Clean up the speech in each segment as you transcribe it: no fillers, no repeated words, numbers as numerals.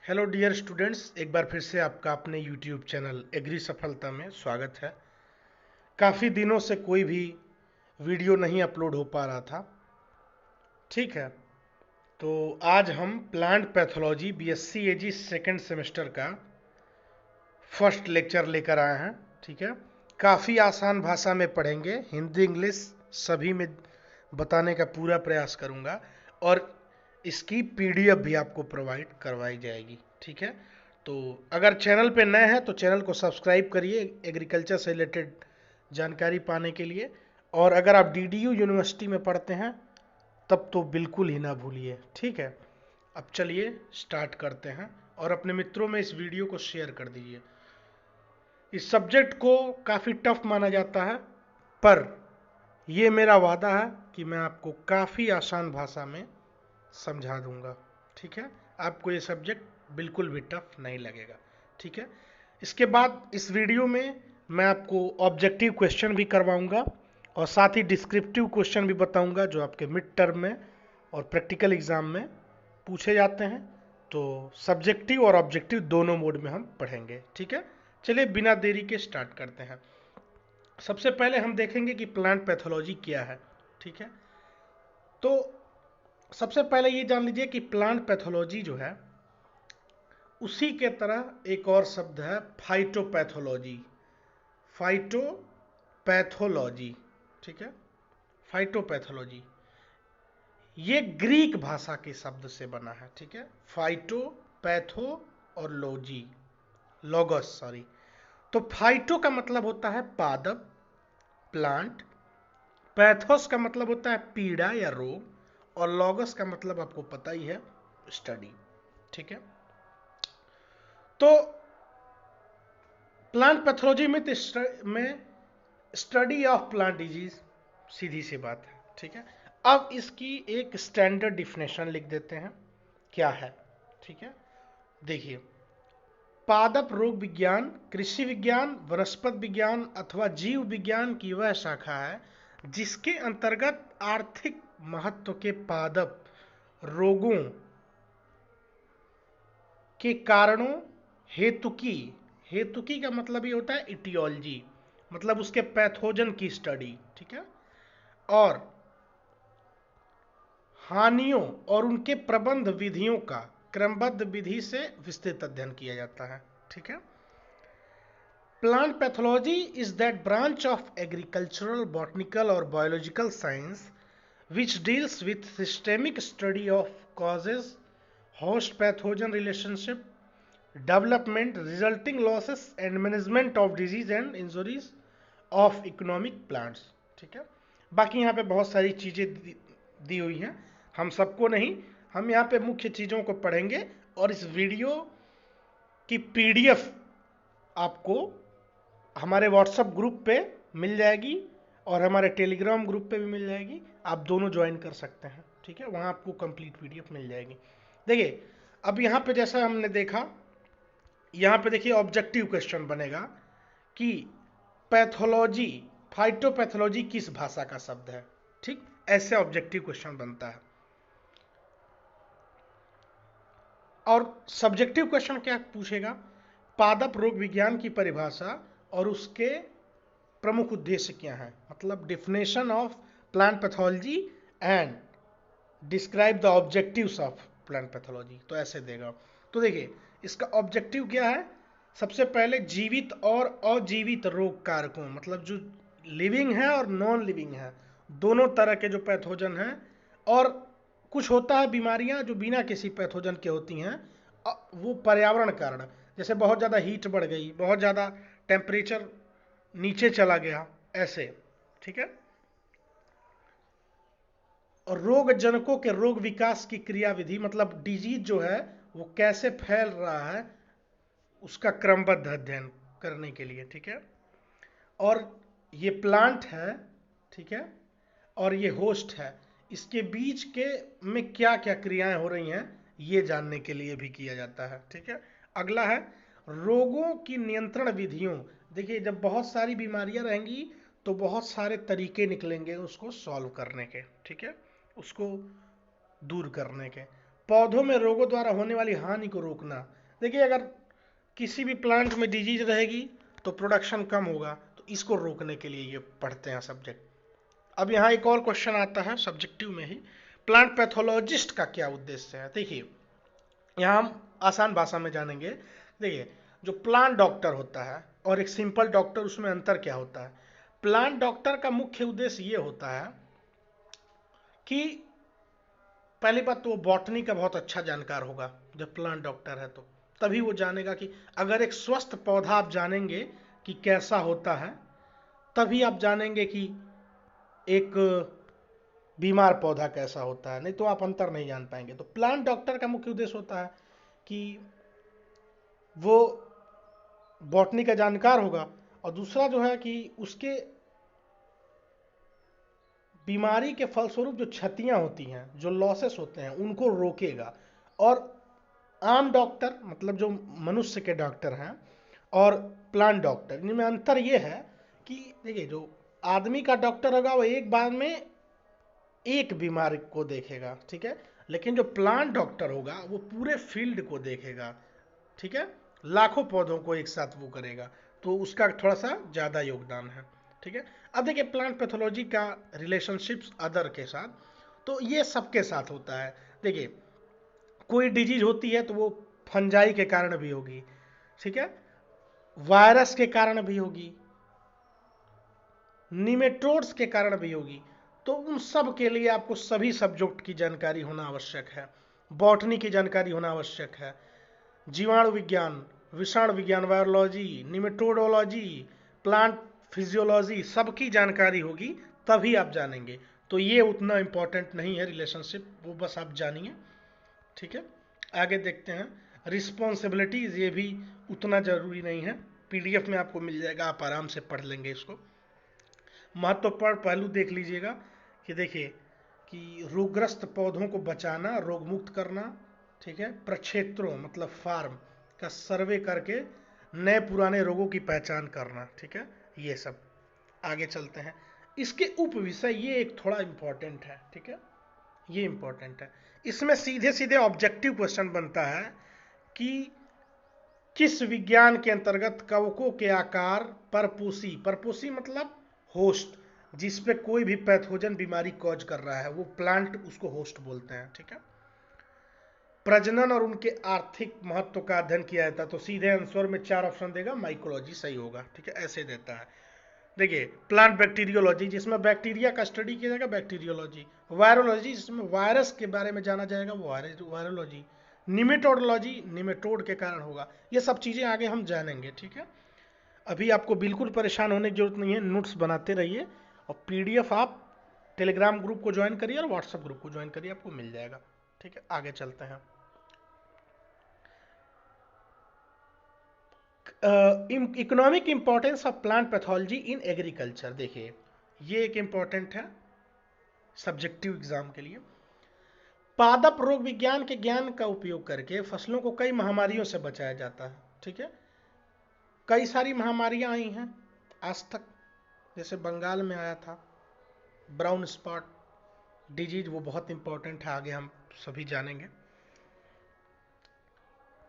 Hello dear students, एक बार फिर से आपका अपने यूट्यूब चैनल एग्री सफलता में स्वागत है। काफ़ी दिनों से कोई भी वीडियो नहीं अपलोड हो पा रहा था। ठीक है, तो आज हम प्लांट पैथोलॉजी बीएससी एजी सेकेंड सेमेस्टर का फर्स्ट लेक्चर लेकर आए हैं। ठीक है, काफ़ी आसान भाषा में पढ़ेंगे, हिंदी इंग्लिश सभी में बताने का पूरा प्रयास करूंगा और इसकी पीडीएफ भी आपको प्रोवाइड करवाई जाएगी। ठीक है, तो अगर चैनल पे नए हैं तो चैनल को सब्सक्राइब करिए एग्रीकल्चर से रिलेटेड जानकारी पाने के लिए, और अगर आप डीडीयू यूनिवर्सिटी में पढ़ते हैं तब तो बिल्कुल ही ना भूलिए। ठीक है, अब चलिए स्टार्ट करते हैं और अपने मित्रों में इस वीडियो को शेयर कर दीजिए। इस सब्जेक्ट को काफ़ी टफ माना जाता है, पर यह मेरा वादा है कि मैं आपको काफ़ी आसान भाषा में समझा दूंगा। ठीक है, आपको ये सब्जेक्ट बिल्कुल भी टफ नहीं लगेगा। ठीक है, इसके बाद इस वीडियो में मैं आपको ऑब्जेक्टिव क्वेश्चन भी करवाऊंगा और साथ ही डिस्क्रिप्टिव क्वेश्चन भी बताऊंगा जो आपके मिड टर्म में और प्रैक्टिकल एग्जाम में पूछे जाते हैं। तो सब्जेक्टिव और ऑब्जेक्टिव दोनों मोड में हम पढ़ेंगे। ठीक है, चलिए बिना देरी के स्टार्ट करते हैं। सबसे पहले हम देखेंगे कि प्लांट पैथोलॉजी क्या है। ठीक है, तो सबसे पहले ये जान लीजिए कि प्लांट पैथोलॉजी जो है उसी के तरह एक और शब्द है फाइटोपैथोलॉजी। फाइटोपैथोलॉजी, ठीक है, फाइटोपैथोलॉजी ये ग्रीक भाषा के शब्द से बना है। ठीक है, फाइटो, पैथो और लॉजी, लॉगस सॉरी। तो फाइटो का मतलब होता है पादप, प्लांट। पैथोस का मतलब होता है पीड़ा या रोग, और लॉगस का मतलब आपको पता ही है, स्टडी। ठीक है, तो प्लांट पैथोलॉजी में स्टडी ऑफ प्लांट डिजीज, सीधी सी बात है। ठीक है, अब इसकी एक स्टैंडर्ड डिफिनेशन लिख देते हैं क्या है। ठीक है, देखिए, पादप रोग विज्ञान कृषि विज्ञान, वनस्पति विज्ञान अथवा जीव विज्ञान की वह शाखा है जिसके अंतर्गत आर्थिक महत्व के पादप रोगों के कारणों, हेतुकी, हेतुकी का मतलब ये होता है इटियोलॉजी, मतलब उसके पैथोजन की स्टडी। ठीक है, और हानियों और उनके प्रबंध विधियों का क्रमबद्ध विधि से विस्तृत अध्ययन किया जाता है। ठीक है, plant pathology is that branch of agricultural, botanical और biological science which deals with systemic study of causes, host pathogen relationship, development, resulting losses and management of disease and injuries of economic plants। ठीक है, बाकी यहाँ पे बहुत सारी चीज़ें दी हुई हैं, हम सबको नहीं, हम यहाँ पे मुख्य चीज़ों को पढ़ेंगे और इस वीडियो की पीडीएफ आपको हमारे व्हाट्सएप ग्रुप पे मिल जाएगी और हमारे टेलीग्राम ग्रुप पे भी मिल जाएगी। आप दोनों ज्वाइन कर सकते हैं। ठीक है, वहाँ आपको कंप्लीट पीडीएफ मिल जाएगी। देखिए, अब यहाँ पे जैसा हमने देखा, यहाँ पे देखिए ऑब्जेक्टिव क्वेश्चन बनेगा कि पैथोलॉजी, फाइटोपैथोलॉजी किस भाषा का शब्द है। ठीक, ऐसे ऑब्जेक्टिव क्वेश्चन बनता है। और सब्जेक्टिव क्वेश्चन क्या पूछेगा, पादप रोग विज्ञान की परिभाषा और उसके प्रमुख उद्देश्य क्या है, मतलब definition of plant pathology and describe the objectives of plant pathology, तो ऐसे देगा। तो देखिए, इसका ऑब्जेक्टिव क्या है, सबसे पहले जीवित और अजीवित रोग कारकों, मतलब जो लिविंग है और नॉन लिविंग है, दोनों तरह के जो पैथोजन हैं, और कुछ होता है बीमारियां जो बिना किसी पैथोजन के होती हैं, वो पर्यावरण कारण, जैसे बहुत ज़्यादा हीट बढ़ गई, बहुत ज़्यादा टेम्परेचर नीचे चला गया, ऐसे। ठीक है, और रोग जनकों के रोग विकास की क्रियाविधि, मतलब डिजीज जो है वो कैसे फैल रहा है उसका क्रमबद्ध अध्ययन करने के लिए। ठीक है, और ये प्लांट है, ठीक है, और ये होस्ट है, इसके बीच के में क्या क्या क्रियाएं हो रही हैं ये जानने के लिए भी किया जाता है। ठीक है, अगला है रोगों की नियंत्रण विधियों। देखिए, जब बहुत सारी बीमारियां रहेंगी तो बहुत सारे तरीके निकलेंगे उसको सॉल्व करने के। ठीक है, उसको दूर करने के। पौधों में रोगों द्वारा होने वाली हानि को रोकना। देखिए, अगर किसी भी प्लांट में डिजीज रहेगी तो प्रोडक्शन कम होगा, तो इसको रोकने के लिए ये पढ़ते हैं सब्जेक्ट। अब यहाँ एक और क्वेश्चन आता है सब्जेक्टिव में ही, प्लांट पैथोलॉजिस्ट का क्या उद्देश्य है। देखिए, यहाँ हम आसान भाषा में जानेंगे। देखिए, जो प्लांट डॉक्टर होता है और एक सिंपल डॉक्टर, उसमें अंतर क्या होता है। प्लांट डॉक्टर का मुख्य उद्देश्य ये होता है कि पहली बात तो वो बॉटनी का बहुत अच्छा जानकार होगा। जब प्लांट डॉक्टर है तो तभी वो जानेगा कि अगर एक स्वस्थ पौधा आप जानेंगे कि कैसा होता है, तभी आप जानेंगे कि एक बीमार पौधा कैसा होता है, नहीं तो आप अंतर नहीं जान पाएंगे। तो प्लांट डॉक्टर का मुख्य उद्देश्य होता है कि वो बॉटनी का जानकार होगा, और दूसरा जो है कि उसके बीमारी के फलस्वरूप जो क्षतियां होती हैं, जो लॉसेस होते हैं, उनको रोकेगा। और आम डॉक्टर मतलब जो मनुष्य के डॉक्टर हैं और प्लांट डॉक्टर, इनमें अंतर ये है कि देखिए, जो आदमी का डॉक्टर होगा वो एक बार में एक बीमारी को देखेगा, ठीक है, लेकिन जो प्लांट डॉक्टर होगा वो पूरे फील्ड को देखेगा, ठीक है, लाखों पौधों को एक साथ वो करेगा, तो उसका थोड़ा सा ज़्यादा योगदान है, ठीक है। अब देखिए, प्लांट पैथोलॉजी का रिलेशनशिप्स अदर के साथ, तो ये सबके साथ होता है। देखिए, कोई डिजीज होती है तो वो फंजाई के कारण भी होगी, ठीक है, वायरस के कारण भी होगी, निमेटोड्स के कारण भी होगी। तो उन सब के लिए आपको सभी सब्जेक्ट की जानकारी होना आवश्यक है। बॉटनी की जानकारी होना आवश्यक है, जीवाणु विज्ञान, विषाणु विज्ञान, वायरोलॉजी, निमेटोडोलॉजी, प्लांट फिजियोलॉजी, सबकी जानकारी होगी, तभी आप जानेंगे। तो ये उतना इंपॉर्टेंट नहीं है रिलेशनशिप, वो बस आप जानिए, ठीक है। आगे देखते हैं, रिस्पॉन्सिबिलिटीज, ये भी उतना जरूरी नहीं है, पीडीएफ में आपको मिल जाएगा, आप आराम से पढ़ लेंगे इसको। महत्वपूर्ण पहलू देख लीजिएगा कि देखिए कि रोगग्रस्त पौधों को बचाना, रोग मुक्त करना, ठीक है, प्रक्षेत्रों मतलब फार्म का सर्वे करके नए पुराने रोगों की पहचान करना, ठीक है, ये सब। आगे चलते हैं, इसके उप विषय ये एक थोड़ा इंपॉर्टेंट है, ठीक है, ये इंपॉर्टेंट है। इसमें सीधे सीधे ऑब्जेक्टिव क्वेश्चन बनता है कि किस विज्ञान के अंतर्गत कवकों के आकार परपोषी, परपोषी मतलब होस्ट, जिस पे कोई भी पैथोजन बीमारी कॉज कर रहा है, वो प्लांट उसको होस्ट बोलते हैं, ठीक है, प्रजनन और उनके आर्थिक महत्व का अध्ययन किया जाता है। तो सीधे आंसर में 4 ऑप्शन देगा, माइकोलॉजी सही होगा, ठीक है, ऐसे देता है। देखिए, प्लांट बैक्टीरियोलॉजी, जिसमें बैक्टीरिया का स्टडी किया जाएगा, बैक्टीरियोलॉजी। वायरोलॉजी, जिसमें वायरस के बारे में जाना जाएगा, वो वायरोलॉजी। निमेटोडोलॉजी, निमेटोड के कारण होगा। ये सब चीज़ें आगे हम जानेंगे, ठीक है। अभी आपको बिल्कुल परेशान होने की जरूरत नहीं है, नोट्स बनाते रहिए, और पीडीएफ आप टेलीग्राम ग्रुप को ज्वाइन करिए और व्हाट्सएप ग्रुप को ज्वाइन करिए, आपको मिल जाएगा, ठीक है। आगे चलते हैं, economic importance of plant pathology in agriculture. देखिए, ये एक इंपॉर्टेंट है सब्जेक्टिव एग्जाम के लिए। पादप रोग विज्ञान के ज्ञान का उपयोग करके फसलों को कई महामारियों से बचाया जाता है, ठीक है। कई सारी महामारियां आई हैं आज तक, जैसे बंगाल में आया था ब्राउन स्पॉट डिजीज, वो बहुत इंपॉर्टेंट है, आगे हम सभी जानेंगे।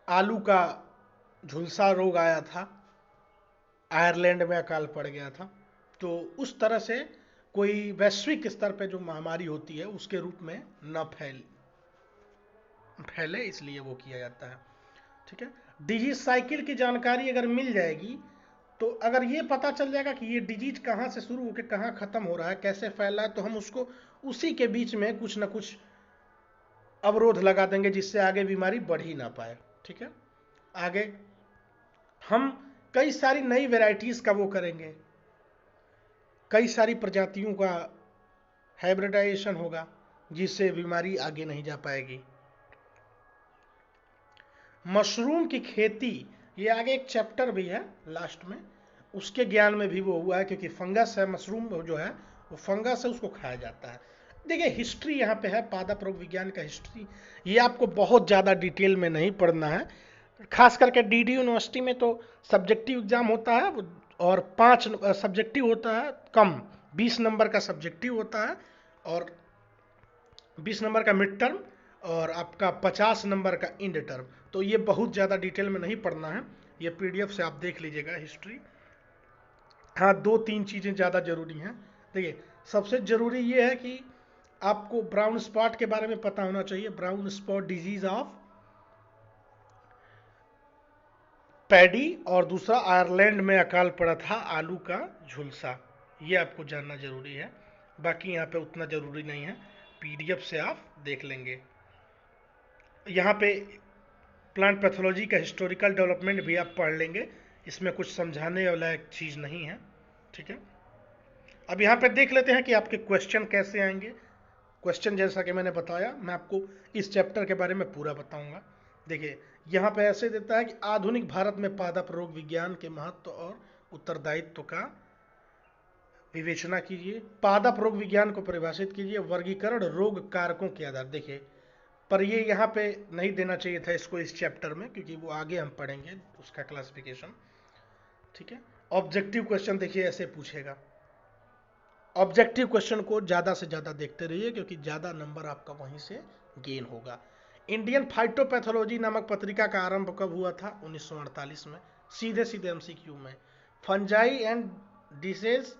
आलू का झुलसा रोग आया था, आयरलैंड में अकाल पड़ गया था। तो उस तरह से कोई वैश्विक स्तर पे जो महामारी होती है उसके रूप में न फैले, इसलिए वो किया जाता है, ठीक है। डिजीज साइकिल की जानकारी अगर मिल जाएगी, तो अगर ये पता चल जाएगा कि ये डिजीज कहाँ से शुरू होकर कहाँ खत्म हो रहा है, कैसे फैला है, तो हम उसको उसी के बीच में कुछ ना कुछ अवरोध लगा देंगे, जिससे आगे बीमारी बढ़ ही ना पाए, ठीक है। आगे हम कई सारी नई वेराइटीज का वो करेंगे, कई सारी प्रजातियों का हाइब्रिडाइजेशन होगा, जिससे बीमारी आगे नहीं जा पाएगी। मशरूम की खेती, ये आगे एक चैप्टर भी है लास्ट में, उसके ज्ञान में भी वो हुआ है, क्योंकि फंगस है, मशरूम जो है वो फंगस है, उसको खाया जाता है। देखिए, हिस्ट्री यहाँ पे है, पादप रोग विज्ञान का हिस्ट्री, ये आपको बहुत ज़्यादा डिटेल में नहीं पढ़ना है। खास करके डीडी यूनिवर्सिटी में तो सब्जेक्टिव एग्जाम होता है, और 5 सब्जेक्टिव होता है, कम 20 नंबर का सब्जेक्टिव होता है, और 20 नंबर का मिड टर्म, और आपका 50 नंबर का इंड टर्म। तो ये बहुत ज़्यादा डिटेल में नहीं पढ़ना है, ये पीडीएफ से आप देख लीजिएगा हिस्ट्री। हाँ, 2-3 चीज़ें ज़्यादा ज़रूरी हैं। देखिए, सबसे ज़रूरी ये है कि आपको ब्राउन स्पॉट के बारे में पता होना चाहिए। Brown spot disease of paddy, और दूसरा आयरलैंड में अकाल पड़ा था आलू का झुलसा, ये आपको जानना जरूरी है। बाकी यहाँ पे उतना जरूरी नहीं है, पीडीएफ से आप देख लेंगे। यहाँ पे प्लांट पैथोलॉजी का हिस्टोरिकल डेवलपमेंट भी आप पढ़ लेंगे, इसमें कुछ समझाने वाला एक चीज़ नहीं है, ठीक है। अब यहाँ पे देख लेते हैं कि आपके क्वेश्चन कैसे आएंगे। क्वेश्चन जैसा कि मैंने बताया, मैं आपको इस चैप्टर के बारे में पूरा बताऊंगा। देखिए, यहाँ पे ऐसे देता है कि आधुनिक भारत में पादप रोग विज्ञान के महत्व और उत्तरदायित्व का विवेचना कीजिए। पादप रोग विज्ञान को परिभाषित कीजिए। वर्गीकरण रोग कारकों के आधार। देखिए, पर ये यहाँ पे नहीं देना चाहिए था इसको इस चैप्टर में, क्योंकि वो आगे हम पढ़ेंगे उसका क्लासिफिकेशन, ठीक है। ऑब्जेक्टिव क्वेश्चन देखिए ऐसे पूछेगा। ऑब्जेक्टिव क्वेश्चन को ज़्यादा से ज़्यादा देखते रहिए, क्योंकि ज़्यादा नंबर आपका वहीं से गेन होगा। इंडियन फाइटोपैथोलॉजी नामक पत्रिका का आरंभ कब हुआ था? 1948 में। सीधे सीधे एमसीक्यू में। Fungi and dishes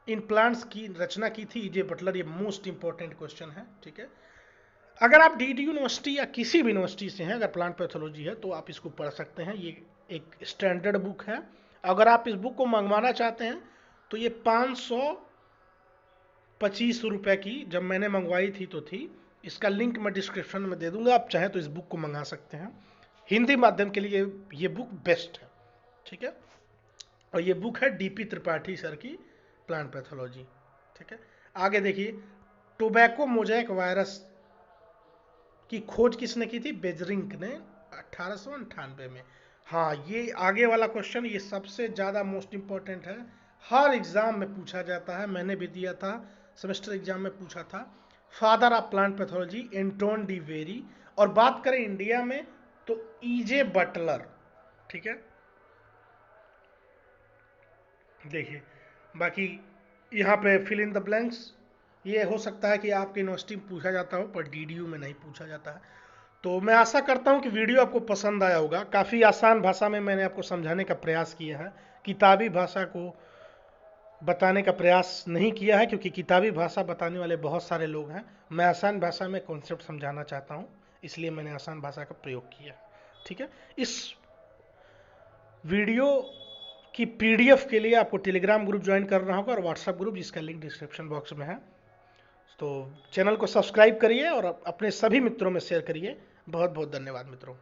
in plants की रचना की थी ईजे बटलर। ये मोस्ट इंपॉर्टेंट क्वेश्चन है, ठीक है। अगर आप डीडी यूनिवर्सिटी या किसी भी यूनिवर्सिटी से हैं, अगर प्लांट पैथोलॉजी है तो आप इसको पढ़ सकते हैं। ये एक स्टैंडर्ड बुक है। अगर आप इस बुक को मंगवाना चाहते हैं तो ये 525 रुपए की जब मैंने मंगवाई थी तो थी। इसका लिंक मैं डिस्क्रिप्शन में दे दूंगा, आप चाहें तो इस बुक को मंगा सकते हैं। हिंदी माध्यम के लिए ये बुक बेस्ट है, ठीक है। और ये बुक है डीपी त्रिपाठी सर की, प्लांट पैथोलॉजी, ठीक है। आगे देखिए, टोबैको मोजैक वायरस की खोज किसने की थी? बेजरिंग ने 1898 में। हाँ, ये आगे वाला क्वेश्चन ये सबसे ज़्यादा मोस्ट इंपॉर्टेंट है, हर एग्जाम में पूछा जाता है, मैंने भी दिया था, सेमेस्टर एग्जाम में पूछा था। Father of plant pathology Anton de very. और बात करें इंडिया में तो ईजे बटलर, ठीक है। देखिए, बाकी यहाँ पे फिल इन द ब्लैंक्स, ये हो सकता है कि आपकी यूनिवर्सिटी में पूछा जाता हो पर डीडीयू में नहीं पूछा जाता है। तो मैं आशा करता हूँ कि वीडियो आपको पसंद आया होगा। काफ़ी आसान भाषा में मैंने आपको समझाने का प्रयास किया है, किताबी भाषा को बताने का प्रयास नहीं किया है, क्योंकि किताबी भाषा बताने वाले बहुत सारे लोग हैं। मैं आसान भाषा में कॉन्सेप्ट समझाना चाहता हूँ, इसलिए मैंने आसान भाषा का प्रयोग किया, ठीक है। इस वीडियो की पीडीएफ के लिए आपको टेलीग्राम ग्रुप ज्वाइन करना होगा और व्हाट्सएप ग्रुप, जिसका लिंक डिस्क्रिप्शन बॉक्स में है। तो चैनल को सब्सक्राइब करिए और अपने सभी मित्रों में शेयर करिए। बहुत बहुत धन्यवाद मित्रों।